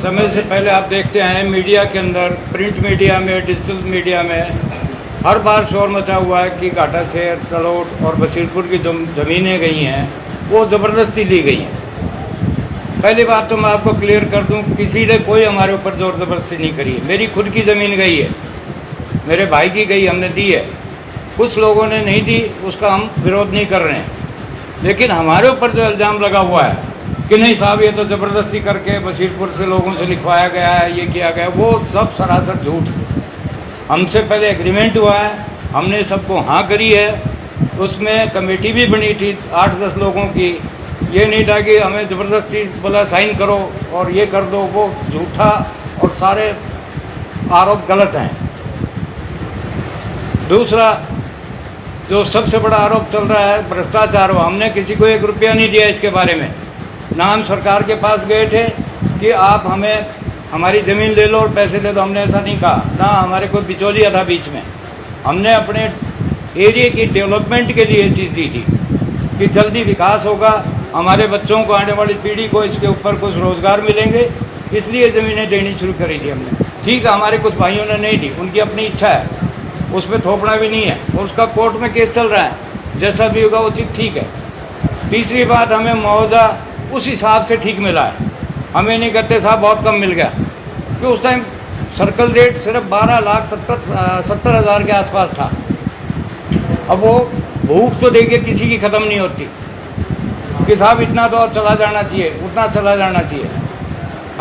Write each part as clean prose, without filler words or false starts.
समय से पहले आप देखते हैं मीडिया के अंदर, प्रिंट मीडिया में, डिजिटल मीडिया में हर बार शोर मचा हुआ है कि घाटा शहर, तलोट और बसीरपुर की जो ज़मीनें गई हैं वो ज़बरदस्ती ली गई हैं। पहली बात तो मैं आपको क्लियर कर दूं, किसी ने कोई हमारे ऊपर ज़ोर ज़बरदस्ती नहीं करी है। मेरी खुद की ज़मीन गई है, मेरे भाई की गई, हमने दी है। कुछ लोगों ने नहीं दी, उसका हम विरोध नहीं कर रहे हैं, लेकिन हमारे ऊपर जो इल्ज़ाम लगा हुआ है कि नहीं साहब ये तो ज़बरदस्ती करके बसीरपुर से लोगों से लिखवाया गया है, ये किया गया, वो सब सरासर झूठ। हमसे पहले एग्रीमेंट हुआ है, हमने सबको हाँ करी है, उसमें कमेटी भी बनी थी 8-10 लोगों की। ये नहीं था कि हमें ज़बरदस्ती बोला साइन करो और ये कर दो, वो झूठा और सारे आरोप गलत हैं। दूसरा जो सबसे बड़ा आरोप चल रहा है भ्रष्टाचार, हमने किसी को 1 रुपया नहीं दिया इसके बारे में। ना हम सरकार के पास गए थे कि आप हमें हमारी ज़मीन ले लो और पैसे दे दो, हमने ऐसा नहीं कहा। ना हमारे कोई बिचौलिया था बीच में। हमने अपने एरिया की डेवलपमेंट के लिए चीज़ दी थी कि जल्दी विकास होगा, हमारे बच्चों को, आने वाली पीढ़ी को इसके ऊपर कुछ रोज़गार मिलेंगे, इसलिए ज़मीनें देनी शुरू करी थी हमने। ठीक है, हमारे कुछ भाइयों ने नहीं दी, उनकी अपनी इच्छा है, उसमें थोपना भी नहीं है, और उसका कोर्ट में केस चल रहा है, जैसा भी होगा वो चीज़ ठीक है। तीसरी बात, हमें मुआवजा उस हिसाब से ठीक मिला है। हमें नहीं कहते साहब बहुत कम मिल गया, क्योंकि उस टाइम सर्कल रेट सिर्फ 12,70,000 के आसपास था। अब वो भूख तो देखिए किसी की ख़त्म नहीं होती कि साहब इतना तो चला जाना चाहिए, उतना चला जाना चाहिए।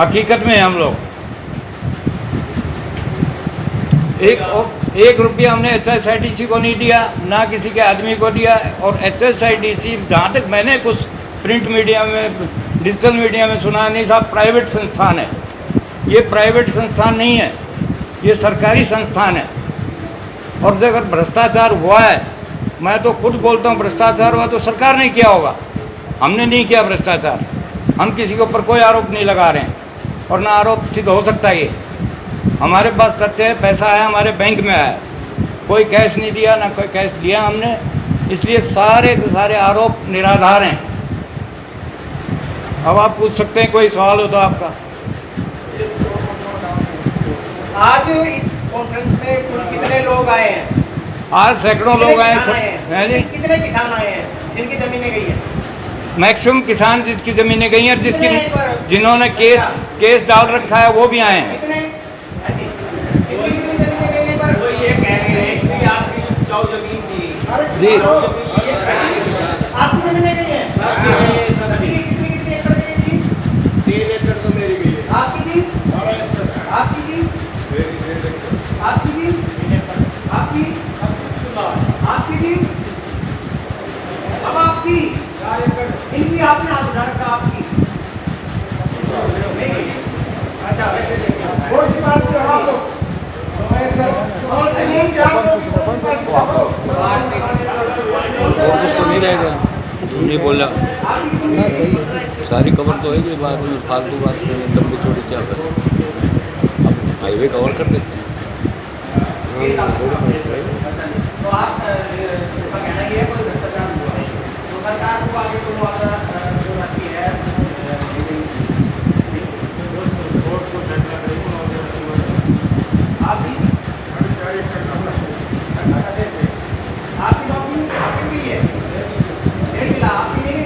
हकीकत में हम लोग 1 रुपया हमने HSIDC को नहीं दिया, ना किसी के आदमी को दिया। और HSIDC जहाँ तक मैंने कुछ प्रिंट मीडिया में, डिजिटल मीडिया में सुना, नहीं साहब प्राइवेट संस्थान है। ये प्राइवेट संस्थान नहीं है, ये सरकारी संस्थान है। और जो अगर भ्रष्टाचार हुआ है, मैं तो खुद बोलता हूँ भ्रष्टाचार हुआ तो सरकार ने किया होगा, हमने नहीं किया भ्रष्टाचार। हम किसी के ऊपर कोई आरोप नहीं लगा रहे हैं और ना आरोप सिद्ध हो सकता है। ये हमारे पास तथ्य है, पैसा आया हमारे बैंक में आया, कोई कैश नहीं दिया, ना कोई कैश दिया हमने, इसलिए सारे के सारे आरोप निराधार हैं। अब आप पूछ सकते हैं, कोई सवाल हो तो आपका। आज इस कॉन्फ्रेंस में कुल कितने लोग आए हैं? आज सैकड़ों लोग आए हैं। कितने किसान आए हैं जिनकी जमीनें गई हैं? मैक्सिमम किसान जिसकी ज़मीनें गई हैं और जिन्होंने केस डाल रखा है वो भी आए हैं। कितनी जमीनें गई हैं? पर ये कह रहे हैं कि आपकी जो जमीन थी जी, आपकी जमीनें गई हैं? कितनी एकड़ गई थी? 3 एकड़ तो मेरी गई है। आपकी जी? आपकी जी? आपकी जी? आपकी? आपकी जी? अब आपकी? इनकी आपने हाथ उठा रखा, आपकी नहीं? अच्छा, वैसे देखिए कौन सी बात से आप लोग और नहीं से आप लोग कुछ तो नहीं रहेगा, नहीं बोला सारी कवर तो है, बात में फालतू बात लंबी छोटी क्या कर, हाईवे कवर कर देते हैं। तो आप कहना ये है कोई भ्रष्टाचार हुआ है तो सरकार को आगे तो मुआवजा जो रखी है आप भी आपकी नौकरी आपकी भी है 1.5 किला आपकी नहीं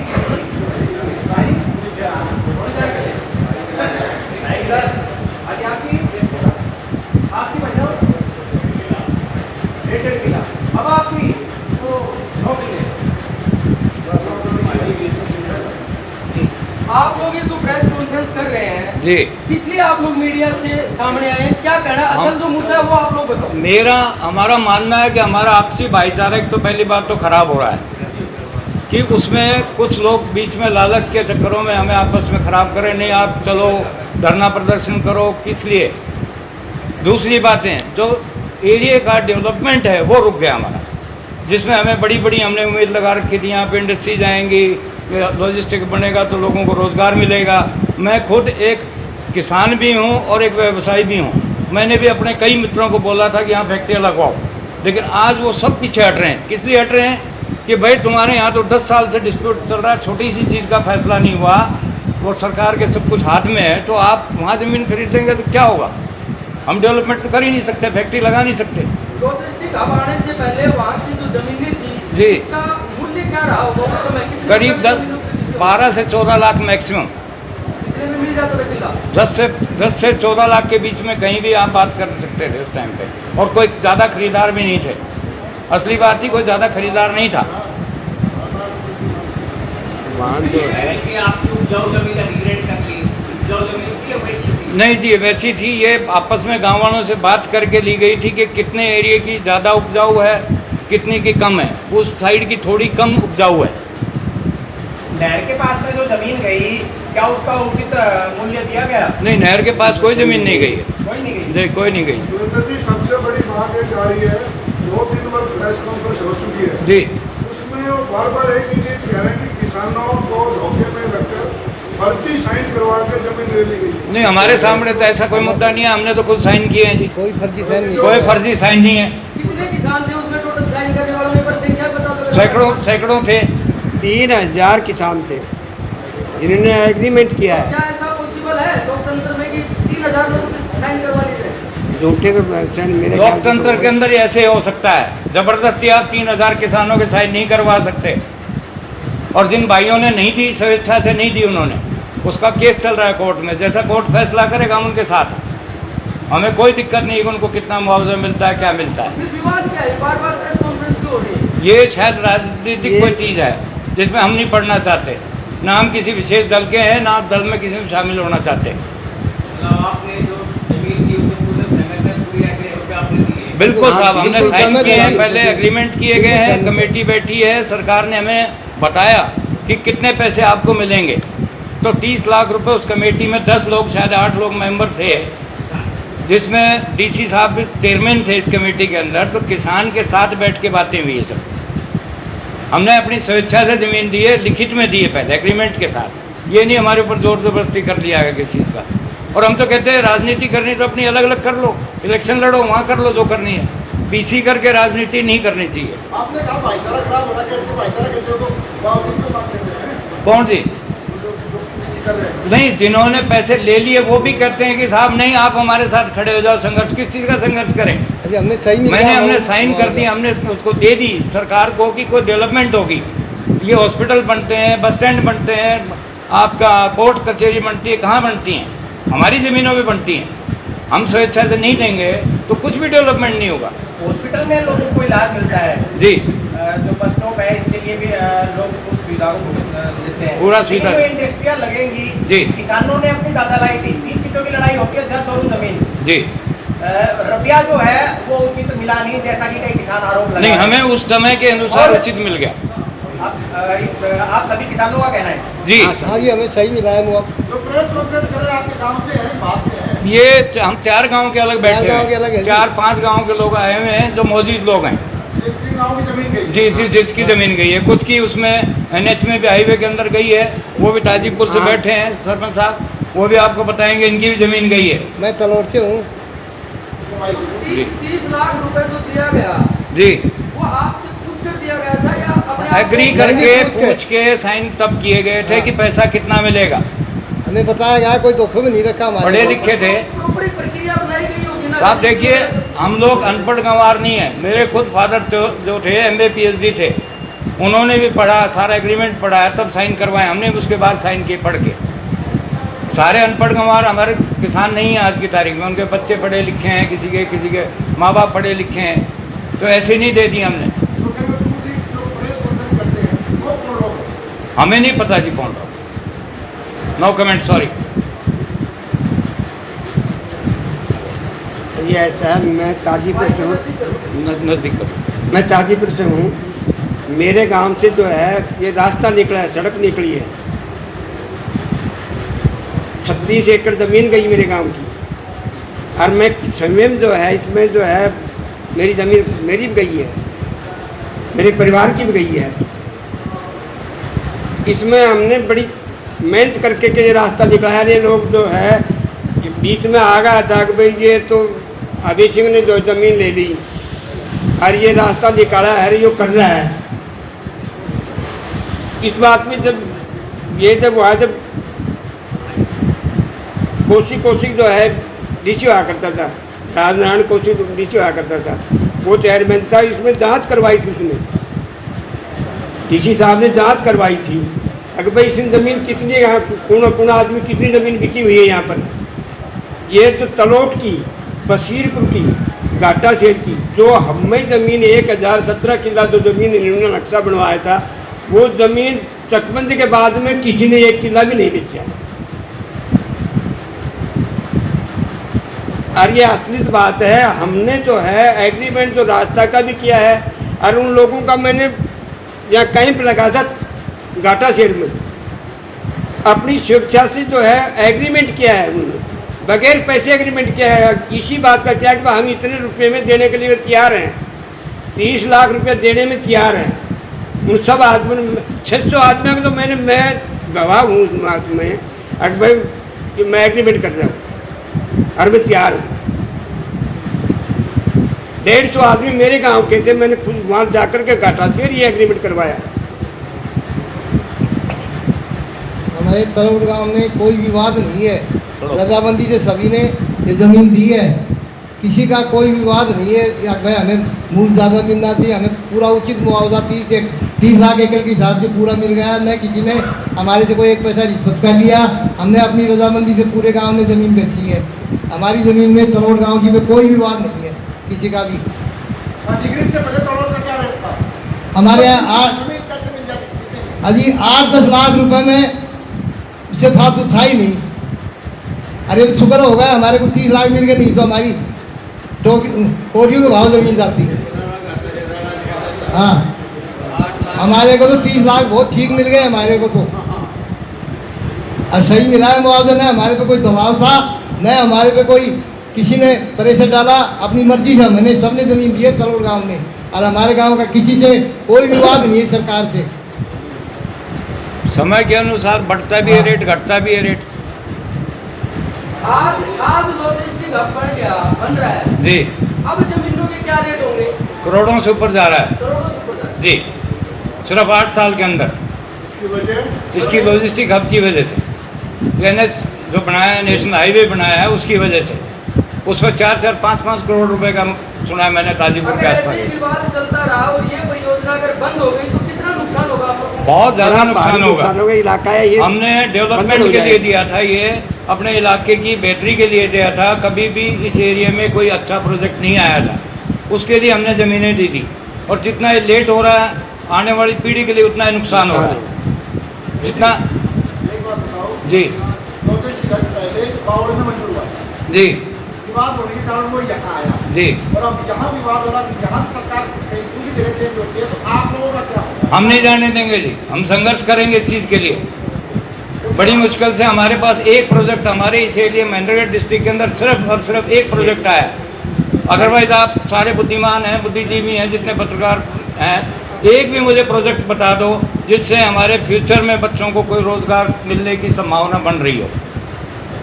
भाई थोड़ी देर के लिए आज आपकी बजाओ 1.5 किला। अब आपकी तो 9 किले। आप लोग ये जो प्रेस कॉन्फ्रेंस कर रहे हैं जी, इसलिए आप लोग मीडिया से सामने आए हैं, क्या कहना है? असल जो मुद्दा है वो आप लोग बताओ। हमारा मानना है कि हमारा आपसी भाईचारा एक तो पहली बात तो खराब हो रहा है कि उसमें कुछ लोग बीच में लालच के चक्करों में हमें आपस में ख़राब करें, नहीं आप चलो धरना प्रदर्शन करो, किस लिए। दूसरी बातें, जो एरिया का डेवलपमेंट है वो रुक गया हमारा, जिसमें हमें बड़ी बड़ी हमने उम्मीद लगा रखी थी, यहाँ पे इंडस्ट्रीज आएंगी, लॉजिस्टिक बनेगा तो लोगों को रोज़गार मिलेगा। मैं खुद एक किसान भी हूँ और एक व्यवसायी भी हूँ। मैंने भी अपने कई मित्रों को बोला था कि यहाँ फैक्ट्रियाँ लगवाओ, लेकिन आज वो सब पीछे हट रहे हैं। किस लिए हट रहे हैं कि भाई तुम्हारे यहाँ तो 10 साल से डिस्प्यूट चल रहा है, छोटी सी चीज़ का फैसला नहीं हुआ, वो सरकार के सब कुछ हाथ में है, तो आप वहाँ ज़मीन खरीदेंगे तो क्या होगा? हम डेवलपमेंट तो कर ही नहीं सकते, फैक्ट्री लगा नहीं सकते। तो डिस्ट्रिक्ट हब आने से पहले वहाँ की जो जमीनें थी जी। उसका मूल्य क्या रहा होगा उस समय? कितने करीब रुपए में 12 से 14 लाख मैक्सिमम। कितने में मिल जाता था किला? 10 से 14 लाख के बीच में कहीं भी आप बात कर सकते थे उस टाइम पे, और कोई ज़्यादा खरीदार भी नहीं थे। असली बात थी, कोई ज़्यादा खरीदार नहीं था। वहाँ जो है कि आपकी उपजाऊ जमीन अधिग्रहण कर ली, उपजाऊ जमीन की वैसी थी। नहीं जी, वैसी थी। ये आपस में गांव वालों से बात करके ली गई थी कि कितने एरिया की ज़्यादा उपजाऊ है, कितने की कम है। उस साइड की थोड़ी कम उपजाऊ है। नहर के पास में जो जमीन गई, क्या उसका उचित मूल्य दिया गया? नहीं, नहर के पास कोई ज़मीन नहीं गई है। कोई नहीं गई। जी, कोई नहीं गई। सुरेंद्र जी, सबसे बड़ी बात एक आ रही है, 2 दिन में प्रेस कॉन्फ्रेंस हो चुकी है, जी, उसमें वो बार बार एक ही चीज कह रहे हैं कि किसानों को धोखे में रखकर फर्जी साइन करवा के जमीन ले ली गई। नहीं, हमारे सामने तो ऐसा कोई मुद्दा नहीं है। हमने तो खुद साइन किए हैं जी। कोई फर्जी साइन नहीं। कोई फर्जी साइन नहीं है। कितने किसान थे उसमें टोटल साइन करने वालों में? पर संख्या बता दो। सैकड़ों थे। 3000 किसान थे जिन्होंने एग्रीमेंट किया है। क्या ऐसा पॉसिबल है लोकतंत्र में कि 3000 लोग साइन करवा लीजिए? झूठे तो साइन मेरे ख्याल से लोकतंत्र के अंदर ही ऐसे हो सकता है। जबरदस्ती आप 3000 किसानों के साइन नहीं करवा सकते। और जिन भाइयों ने नहीं दी, स्वेच्छा से नहीं दी, उन्होंने, उसका केस चल रहा है कोर्ट में। जैसा कोर्ट फैसला करेगा हम उनके साथ हैं। हमें कोई दिक्कत नहीं कि उनको कितना मुआवजा मिलता है, क्या मिलता है। फिर विवाद क्या है? बार बार प्रेस कॉन्फ्रेंस क्यों हो रही है? ये शायद राजनीतिक कोई चीज़ है जिसमें हम नहीं पढ़ना चाहते। ना हम किसी विशेष दल के हैं, ना दल में किसी में शामिल होना चाहते। मतलब आपने जो जमीन की उसे पूरे सहमति पूरी एग्रीमेंट पे आपने दी है। बिल्कुल साहब, हमने बिल्कुल साइन सहमत किए हैं, है। पहले एग्रीमेंट किए गए हैं, कमेटी बैठी है, सरकार ने हमें बताया कि कितने पैसे आपको मिलेंगे। तो 30 लाख रुपए उस कमेटी में 10 लोग, शायद 8 लोग मेंबर थे, जिसमें डीसी साहब भी चेयरमैन थे इस कमेटी के अंदर। तो किसान के साथ बैठ के बातें हुई है सब। हमने अपनी स्वेच्छा से ज़मीन दी है, लिखित में दी है पहले एग्रीमेंट के साथ। ये नहीं हमारे ऊपर जोर ज़बरदस्ती कर दिया गया किसी चीज़ का। और हम तो कहते हैं राजनीति करनी तो अपनी अलग अलग कर लो, इलेक्शन लड़ो, वहाँ कर लो जो करनी है। पीसी करके राजनीति नहीं करनी चाहिए। आपने कहा भाईचारा खराब हो रहा है, कैसे भाईचारा कहते हो? तो बावजूद तो बात कहते हैं कौन जी? जो किसी कर रहे हैं। नहीं, जिन्होंने पैसे ले लिए वो भी कहते हैं कि साहब नहीं, आप हमारे साथ खड़े हो जाओ, संघर्ष। किस चीज़ का संघर्ष करें? अभी हमने सही नहीं मैंने किया, हमने वो- साइन कर दिया, हमने उसको दे दी सरकार को कि कोई डेवलपमेंट होगी। ये हॉस्पिटल बनते हैं, बस स्टैंड बनते हैं, आपका कोर्ट कचहरी बनती है, कहाँ बनती हैं? हमारी ज़मीनों पे बनती हैं। हम स्वेच्छा से नहीं देंगे तो कुछ भी डेवलपमेंट नहीं होगा। हॉस्पिटल में लोगों को इलाज मिलता है, जी, जो बस स्टॉप है इसके लिए भी लोग उस सुविधाओं को लेते हैं। पूरा सुविधा। लेकिन जो इंडस्ट्रियाँ लगेंगी, जी। किसानों ने अपनी दादालाई दी। 3 चीज़ों की लड़ाई होती है, जब दोनों जमीन। जी। रुपया जो है वो उचित मिला नहीं, जैसा कि कई किसान आरोप लगा नहीं, रहे हैं। हमें उस समय के अनुसार उचित मिल गया। आप सभी किसानों का कहना है। जी, हाँ जी, हमें सही मिला है मुआवजा। जो प्रेस कॉन्फ्रेंस कर रहे हैं आपके गांव से हैं, बाहर से हैं? ये हम 4 गांव के अलग बैठे गांव के अलग हैं। हैं। 4-5 गांव के लोग आए हुए हैं जो मौजूद लोग हैं। जिनकी गांव की जमीन गई। जी जी, जिसकी ज़मीन गई है, कुछ की उसमें NH में भी, हाईवे के अंदर गई है। वो भी ताजीपुर से हाँ। बैठे हैं सरपंच साहब, वो भी आपको बताएंगे, इनकी भी ज़मीन गई है। मैं तलोर से हूँ। जी। 30 लाख रुपए जो दिया गया जी, वो आपसे पूछ कर दिया गया था या अपने आप एग्री को- करके पूछ के। पूछ के साइन तब किए गए थे कि पैसा कितना मिलेगा। हमें बताया गया, कोई धोखे में नहीं रखा हमारे पढ़े को। लिखे थे प्रॉपर प्रक्रिया अपनाई गई होगी ना। आप देखिए, हम लोग अनपढ़ गंवार नहीं है। मेरे खुद फादर जो थे MA PhD थे, उन्होंने भी पढ़ा, सारा एग्रीमेंट पढ़ा है, तब साइन करवाए हमने भी। उसके बाद साइन किए पढ़ के। सारे अनपढ़ गंवार हमारे किसान नहीं हैं आज की तारीख में। उनके बच्चे पढ़े लिखे हैं, किसी के माँ बाप पढ़े लिखे हैं, तो ऐसे नहीं दे दी हमने। तो फिर वो दूसरी जो प्रेस कॉन्फ्रेंस करते हैं वो कौन लोग हैं? हमें नहीं पता जी कौन रहा। No comment, sorry. ये ऐसा है, मैं ताजीपुर से हूँ। नज़दीक करो। मैं ताजीपुर से हूँ। मेरे गांव से जो है ये रास्ता निकला है, सड़क निकली है। 36 एकड़ ज़मीन गई मेरे गांव की। और मैं स्वयं जो है इसमें जो है मेरी ज़मीन मेरी भी गई है, मेरे परिवार की भी गई है। इसमें हमने बड़ी मेहनत करके के ये रास्ता निकाला है। ये लोग जो है ये बीच में आ गया था कि भाई ये तो अभी सिंह ने जो ज़मीन ले ली और ये रास्ता निकाला है, ये कर रहा है। इस बात में जब हुआ, जब कौशिक जो है डीसी हुआ करता था, राजनारायण कौशिक डीसी हुआ करता था, वो चेयरमैन था। इसमें जांच करवाई थी उसने, डीसी साहब ने जांच करवाई थी अगर भाई इसमें ज़मीन कितनी, यहाँ पूर्ण आदमी कितनी ज़मीन बिकी हुई है यहाँ पर। ये तो तलोट की, बशीरपुर की, घाटा शेर की, जो हमें ज़मीन 1017 किला जो ज़मीन इन्होंने नक्शा बनवाया था, वो ज़मीन चकबंदी के बाद में किसी ने 1 किला भी नहीं बेचा। और ये असलियत बात है, हमने जो है एग्रीमेंट जो रास्ता का भी किया है, और उन लोगों का मैंने यहाँ कैंप लगा था घाटा शेर में, अपनी स्वेच्छा से जो है एग्रीमेंट किया है उन्होंने, बगैर पैसे एग्रीमेंट किया है। इसी बात का क्या है कि हम इतने रुपये में देने के लिए तैयार हैं, 30 लाख रुपये देने में तैयार हैं उन सब आदमी 600 आदमियों को। तो मैं गवाह हूँ उस बात में, अगर भाई मैं एग्रीमेंट कर रहा हूँ और मैं तैयार हूँ। 150 आदमी मेरे गांव के थे, मैंने खुद वहाँ जाकर के घाटा शेर ये एग्रीमेंट करवाया। हमारे तलोड़ गांव में कोई विवाद नहीं है, रजामंदी से सभी ने ये ज़मीन दी है, किसी का कोई विवाद नहीं है। या भाई हमें मूल ज़्यादा मिलना चाहिए, हमें पूरा उचित मुआवजा 30 लाख एकड़ के हिसाब से पूरा मिल गया। न किसी ने हमारे से कोई 1 पैसा रिश्वत कर लिया, हमने अपनी रजामंदी से पूरे गांव में ज़मीन बेची है। हमारी ज़मीन में तलोड़ गाँव की में कोई विवाद नहीं है किसी का भी। अधिग्रहण से पहले तलोड़ का क्या रेट था? हमारे यहाँ जमीन कैसे मिल जाती? अजी 8-10 लाख रुपए में से फालतू था ही नहीं। अरे तो शुक्र होगा हमारे को 30 लाख मिल गए, नहीं तो हमारी कोटियों के भाव जमीन जाती। हाँ, हमारे को तो 30 लाख बहुत ठीक मिल गए हमारे को तो, और सही मिला है मुआवजा। न हमारे पे कोई दबाव था, न हमारे पे कोई किसी ने प्रेशर डाला, अपनी मर्जी से हमने सबने ज़मीन दी है तलोड़ गाँव ने, और हमारे गाँव का किसी से कोई विवाद नहीं है सरकार से। समय के अनुसार बढ़ता भी है रेट, घटता भी है रेट। आज लॉजिस्टिक हब बन रहा है जी, अब जमीनों के क्या रेट होंगे? करोड़ों से ऊपर जा रहा है करोड़ों से ऊपर जा रहा है। जी, सिर्फ 8 साल के अंदर। इसकी वजह इसकी लॉजिस्टिक हब की वजह से, NH जो बनाया है, नेशनल हाईवे बनाया है, उसकी वजह से। उस पर 4-4, 5-5 करोड़ रुपए का सुना है मैंने ताजीपुर के अगर आसपास। ऐसे ही विवाद चलता रहा और ये परियोजना अगर बंद हो गई तो कितना नुकसान होगा आप लोगों को? बहुत ज़्यादा नुकसान होगा। इलाका है ये, हमने बंद डेवलपमेंट हो के लिए जाएगा। दिया था, ये अपने इलाके की बेहतरी के लिए दिया था। कभी भी इस एरिया में कोई अच्छा प्रोजेक्ट नहीं आया था, उसके लिए हमने ज़मीनें दी थी। और जितना ये लेट हो रहा है, आने वाली पीढ़ी के लिए उतना ही नुकसान हो रहा है। जितना एक बात बताओ जी लॉजिस्टिक हब पहले बावड़ में मंजूर हुआ था, जी विवाद होने के कारण वो यहाँ आया, जी, और अब यहाँ विवाद हो रहा है, यहाँ से सरकार कहीं दूसरी जगह चेंज होती है, तो आप लोगों का क्या होगा? हम नहीं जाने देंगे जी, हम संघर्ष करेंगे इस चीज़ के लिए। बड़ी मुश्किल से हमारे पास एक प्रोजेक्ट, हमारे इस एरिया महेंद्रगढ़ डिस्ट्रिक्ट के अंदर सिर्फ और सिर्फ एक प्रोजेक्ट आया। अदरवाइज आप सारे बुद्धिमान हैं, बुद्धिजीवी हैं, जितने पत्रकार हैं, एक भी मुझे प्रोजेक्ट बता दो जिससे हमारे फ्यूचर में बच्चों को कोई रोज़गार मिलने की संभावना बन रही हो।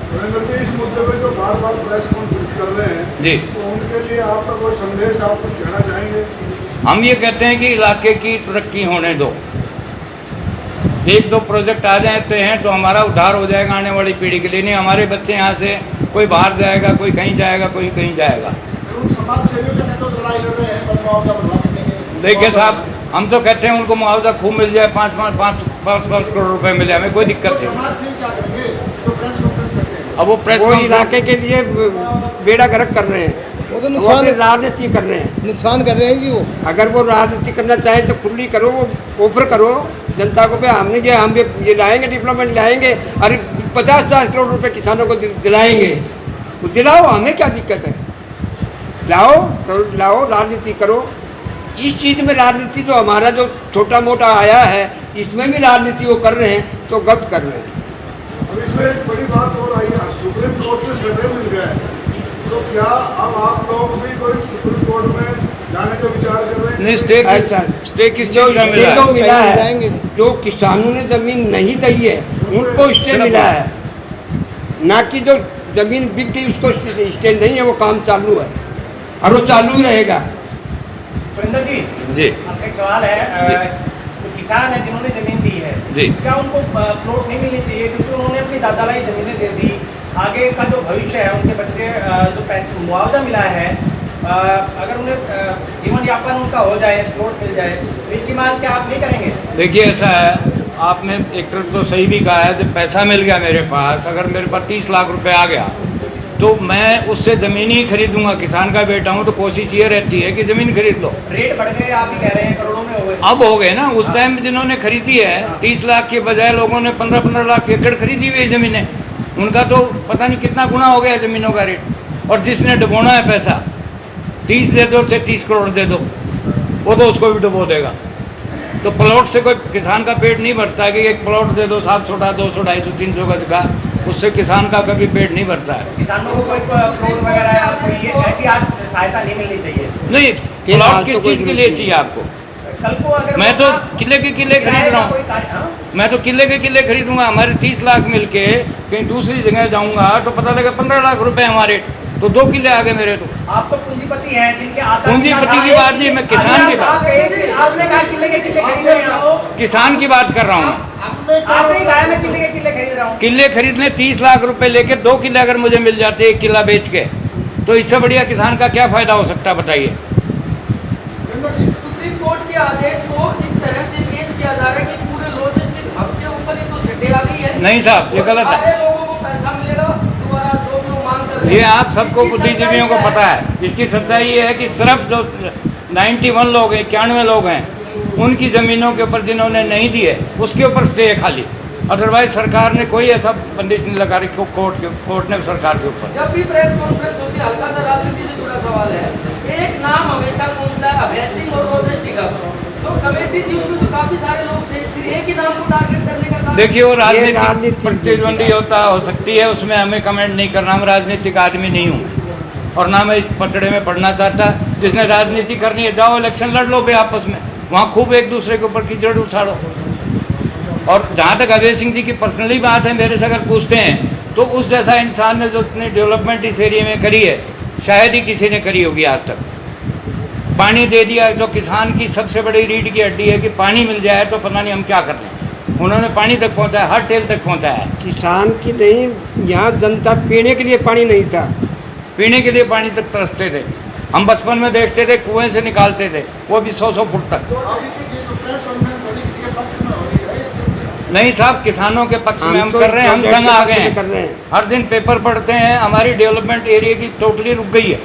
सुरेंद्र जी, इस मुद्दे पे जो बार बार प्रेस कॉन्फ्रेंस कर रहे हैं, जी, तो उनके लिए आपका कोई संदेश, आप कुछ कहना चाहेंगे? हम ये कहते हैं कि इलाके की तरक्की होने दो। 1-2 प्रोजेक्ट आ जाते हैं तो हमारा उद्धार हो जाएगा आने वाली पीढ़ी के लिए। नहीं हमारे बच्चे यहाँ से कोई बाहर जाएगा, कोई कहीं जाएगा, कोई कहीं जाएगा। उन समाज सेवियों का तो लड़ाई लड़ रहे हैं, मुआवजा बनवा के देंगे। देखिए साहब, हम तो कहते हैं उनको मुआवजा खूब मिल जाए, 5-5 करोड़ रुपए मिल जाए, हमें कोई दिक्कत तो नहीं। समाज सेवी क्या करेंगे? तो प्रेस कॉन्फ्रेंस करते हैं। अब वो प्रेस वो कॉन्फ्रेंस इलाके के लिए बेड़ा गर्क कर रहे हैं, वो तो वो नुकसान अपनी राजनीति कर रहे हैं। नुकसान कर रहे हैं जी वो। अगर वो राजनीति करना चाहे तो खुली करो, वो ऑफर करो जनता को, हम ये लाएंगे, डेवलपमेंट लाएंगे, अरे 50-60 करोड़ रुपए किसानों को दिलाएंगे, तो दिलाओ, हमें क्या दिक्कत है? लाओ, राजनीति करो। इस चीज़ में राजनीति जो हमारा जो छोटा मोटा आया है, इसमें भी राजनीति वो कर रहे हैं, तो गलत कर रहे हैं। अब इसमें एक बड़ी बात और आई है, सुप्रीम कोर्ट से स्टे मिल गया है, तो क्या अब आप लोग भी कोई सुप्रीम कोर्ट में जाने का विचार कर रहे हैं? नहीं, ऐसा स्टे किस जो चीज़ का मिला जो है? मिला है, जाएंगे। जो किसानों ने जमीन नहीं दी है उनको स्टे मिला है, ना कि जो जमीन बिक गई उसको स्टे नहीं है। वो काम चालू है और वो चालू ही रहेगा। सुरेंद्र जी, जी आपसे एक सवाल है। जो किसान है जिन्होंने जमीन दी है, जी, क्या उनको प्लॉट नहीं मिलनी चाहिए? क्योंकि उन्होंने अपनी दादालाई जमीनें दे दी, आगे का जो भविष्य है उनके बच्चे जो पैसे मुआवजा मिला है अगर उन्हें जीवन यापन उनका हो जाए, प्लॉट मिल जाए, तो इसकी मांग क्या आप नहीं करेंगे? देखिए ऐसा है, आपने एक तरफ तो सही भी कहा है, जब पैसा मिल गया मेरे पास, अगर मेरे पास 30 लाख रुपए आ गया तो मैं उससे ज़मीन ही खरीदूंगा। किसान का बेटा हूँ तो कोशिश ये रहती है कि ज़मीन खरीद लो। रेट बढ़ गए, आप ही कह रहे हैं, करोड़ों में हो गए। अब हो गए ना, उस टाइम जिन्होंने खरीदी है 30 लाख के बजाय लोगों ने 15-15 लाख एकड़ खरीदी हुई ज़मीनें, उनका तो पता नहीं कितना गुना हो गया ज़मीनों का रेट। और जिसने डुबोना है पैसा 30 दे दो, 30 करोड़ दे दो, वो तो उसको भी डुबो देगा। तो प्लॉट से कोई किसान का पेट नहीं भरता कि एक प्लॉट दे दो 700, 200, 250, 300 गज का, उससे किसान का कभी पेट नहीं भरता है। किसानों को कोई प्लॉट वगैरह या कोई ऐसी आज सहायता नहीं मिलनी चाहिए। नहीं, प्लॉट किस चीज़ के लिए चाहिए आपको? कल को अगर मैं तो किले के किले खरीद रहा कोई हूँ, हाँ? मैं तो किले के किले खरीदूंगा। हमारे 30 लाख मिल के कहीं दूसरी जगह जाऊंगा तो पता लगा 15 लाख रुपए हमारे, तो 2 किले आ गए मेरे। तो आप तो पूंजीपति हैं, जिनके आता पूंजीपति की बात नहीं, मैं किसान की बात, आपने कहा किले के किले खरीद रहे हैं, किसान की बात कर रहा हूँ। आपने कहा मैं किले के किले खरीद रहा हूँ। किले खरीदने 30 लाख रुपए लेके 2 किले अगर मुझे मिल जाते 1 किला बेच के, तो इससे बढ़िया किसान का क्या फायदा हो सकता है बताइए? सुप्रीम कोर्ट के आदेश को इस तरह से पेश किया जा रहा है कि पूरे लॉजिस्टिक हब के ऊपर ही तो सिटे आ गई है। नहीं साहब, ये गलत है। सारे लोगों को पैसा मिलेगा, दोबारा जो मांग कर रहे हैं। ये आप सबको बुद्धिजीवियों को पता है। इसकी सच्चाई ये है कि सिर्फ जो 91 लोग हैं, 91 लोग हैं, उनकी ज़मीनों के ऊपर जिन्होंने नहीं दिए उसके ऊपर स्टे है खाली। अदरवाइज सरकार ने कोई ऐसा बंदिश नहीं लगा रखी कोर्ट ने सरकार के ऊपर। जब भी प्रेस कॉन्फ्रेंस होती है, हल्का सा राजनीति से जुड़ा सवाल है, एक नाम हमेशा पूछता है अभय सिंह और लॉजिस्टिक हब। जो कमेटी थी उसमें तो काफी सारे लोग थे, फिर एक ही नाम को टारगेट करने का काम। देखिए, वो राजनीतिक प्रतिद्वंदी हो सकती है, उसमें हमें कमेंट नहीं करना। मैं राजनीतिक आदमी नहीं हूँ और ना मैं इस पचड़े में पढ़ना चाहता। जिसने राजनीति करनी है जाओ इलेक्शन लड़ लो बे आपस में, वहाँ खूब एक दूसरे के ऊपर कीचड़ उछाड़ो। और जहाँ तक अभय सिंह जी की पर्सनली बात है, मेरे से अगर पूछते हैं तो उस जैसा इंसान ने जो इतनी डेवलपमेंट इस एरिया में करी है शायद ही किसी ने करी होगी आज तक। पानी दे दिया, जो किसान की सबसे बड़ी रीढ़ की हड्डी है कि पानी मिल जाए तो पता नहीं हम क्या कर लें। उन्होंने पानी तक पहुँचाया, हर टेल तक पहुँचाया। किसान की नहीं, यहाँ जनता पीने के लिए पानी नहीं था, पीने के लिए पानी तक तरसते थे। हम बचपन में देखते थे कुएं से निकालते थे, वो भी 100-100 फुट तक। नहीं साहब, किसानों के पक्ष में हम कर रहे हैं, हम तंग आ गए हैं। हर दिन पेपर पढ़ते हैं, हमारी डेवलपमेंट एरिया की टोटली रुक गई है।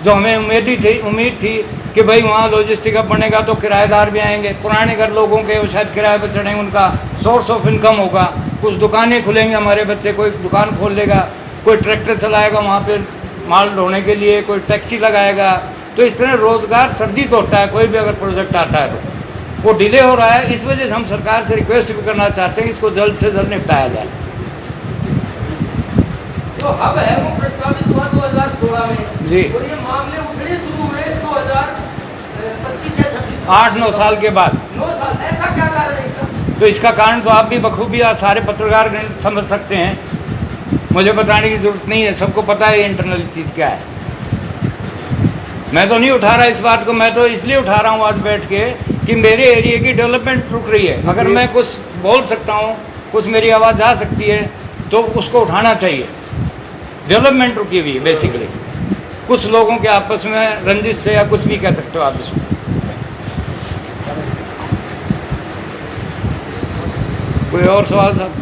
जो हमें उम्मीद थी कि भाई वहाँ लॉजिस्टिक हब बनेगा तो किराएदार भी आएंगे, पुराने घर लोगों के वो शायद किराए पर चढ़ेंगे, उनका सोर्स ऑफ इनकम होगा, कुछ दुकानें खुलेंगी, हमारे बच्चे कोई दुकान खोल लेगा, कोई ट्रैक्टर चलाएगा वहाँ पर माल ढोने के लिए, कोई टैक्सी लगाएगा। तो इस तरह रोज़गार सर्जित होता है। कोई भी अगर प्रोजेक्ट आता है तो वो डिले हो रहा है। इस वजह से हम सरकार से रिक्वेस्ट भी करना चाहते हैं इसको जल्द से जल्द निपटाया जाए। जो हब है वो प्रस्तावित हुआ 2016 में जी, और ये मामले उठने शुरू हुए 2025 या 26 8-9 साल के बाद। 9 साल। ऐसा क्या कारण है इसका? तो इसका कारण तो आप भी बखूबी आज सारे पत्रकार समझ सकते हैं, मुझे बताने की जरूरत नहीं है, सबको पता है इंटरनल चीज़ क्या है। मैं तो नहीं उठा रहा इस बात को, मैं तो इसलिए उठा रहा हूँ आज बैठ के कि मेरे एरिया की डेवलपमेंट रुक रही है। अगर मैं कुछ बोल सकता हूँ, कुछ मेरी आवाज़ जा सकती है तो उसको उठाना चाहिए। डेवलपमेंट रुकी हुई है बेसिकली, कुछ लोगों के आपस में रंजिश से या कुछ भी कह सकते हो आप इसको। कोई और सवाल साहब?